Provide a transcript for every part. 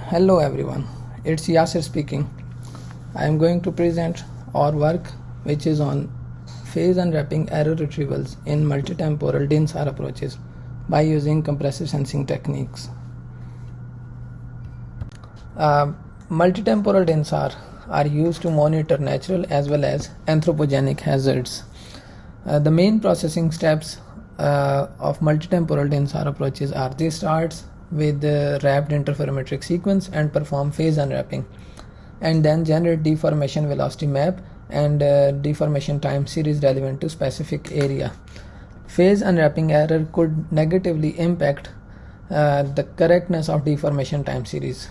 Hello everyone, it's Yasir speaking. I am going to present our work which is on phase unwrapping error retrievals in multitemporal DINSAR approaches by using compressive sensing techniques. Multitemporal DINSAR are used to monitor natural as well as anthropogenic hazards. The main processing steps of multitemporal DINSAR approaches are: they starts with the wrapped interferometric sequence and perform phase unwrapping, and then generate deformation velocity map and deformation time series relevant to specific area. Phase unwrapping error could negatively impact the correctness of deformation time series.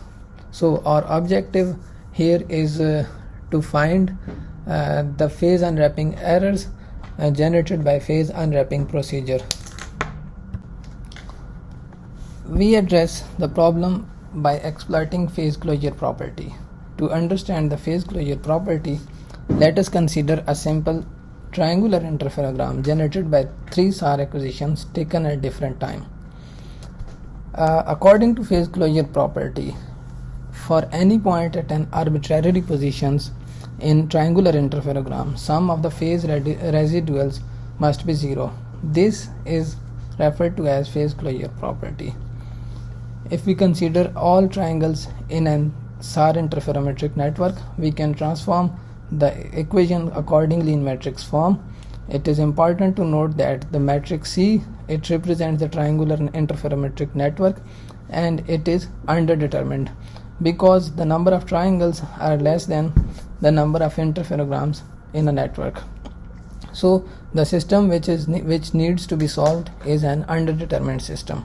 So our objective here is to find the phase unwrapping errors generated by phase unwrapping procedure. We address the problem by exploiting phase closure property. To understand the phase closure property, let us consider a simple triangular interferogram generated by three SAR acquisitions taken at different time. According to phase closure property, for any point at an arbitrary positions in triangular interferogram, sum of the phase residuals must be 0. This is referred to as phase closure property. If we consider all triangles in an SAR interferometric network, we can transform the equation accordingly in matrix form. It is important to note that the matrix C, it represents the triangular interferometric network, and it is underdetermined because the number of triangles are less than the number of interferograms in a network. So the system which needs to be solved is an underdetermined system.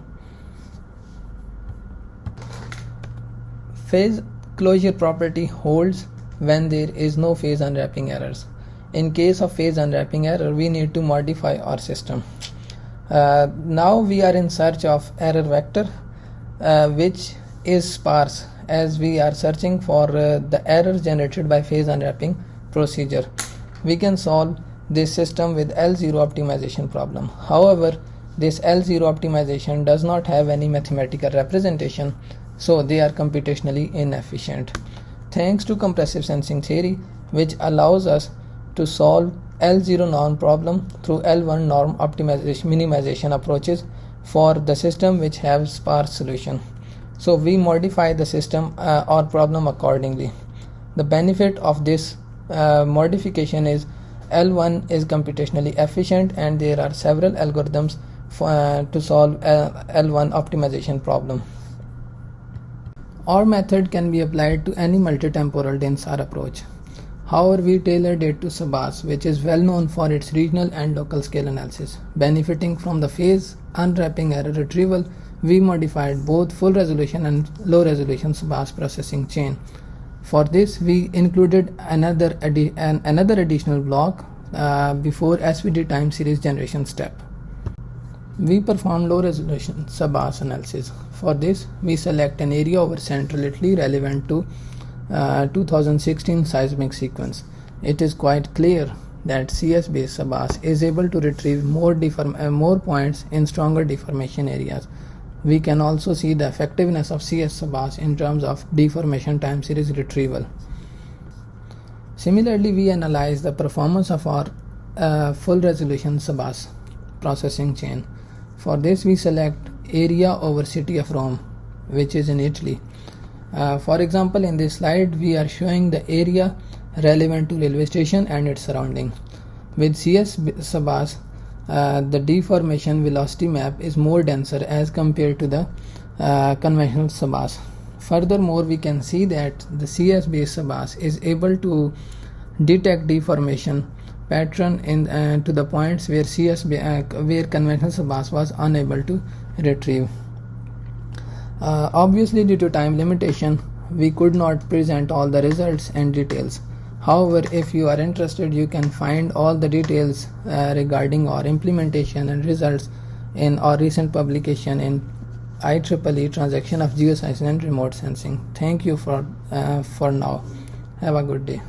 Phase closure property holds when there is no phase unwrapping errors. In case of phase unwrapping error, we need to modify our system. Now we are in search of error vector which is sparse, as we are searching for the errors generated by phase unwrapping procedure. We can solve this system with L0 optimization problem. However, this L0 optimization does not have any mathematical representation, so they are computationally inefficient. Thanks to compressive sensing theory, which allows us to solve L0 norm problem through L1 norm optimization minimization approaches for the system which have sparse solution. So we modify the system or problem accordingly. The benefit of this modification is L1 is computationally efficient, and there are several algorithms to solve L1 optimization problem. Our method can be applied to any multitemporal DINSAR approach. However, we tailored it to SABAS, which is well known for its regional and local scale analysis. Benefiting from the phase unwrapping error retrieval, we modified both full resolution and low resolution SABAS processing chain. For this, we included another additional block before SVD time series generation step. We perform low resolution SABAS analysis. For this, we select an area over Central Italy relevant to 2016 seismic sequence. It is quite clear that CS based SABAS is able to retrieve more points in stronger deformation areas. We can also see the effectiveness of CS SABAS in terms of deformation time series retrieval. Similarly, we analyze the performance of our full resolution SABAS processing chain. For this, we select area over city of Rome, which is in Italy. For example, in this slide, we are showing the area relevant to railway station and its surrounding. With CS SABAS, the deformation velocity map is more denser as compared to the conventional SABAS. Furthermore, we can see that the CS based SABAS is able to detect deformation pattern to the points where where conventional SABAS was unable to retrieve. Obviously, due to time limitation, we could not present all the results and details. However, if you are interested, you can find all the details regarding our implementation and results in our recent publication in IEEE Transaction of Geoscience and Remote Sensing. Thank you for now. Have a good day.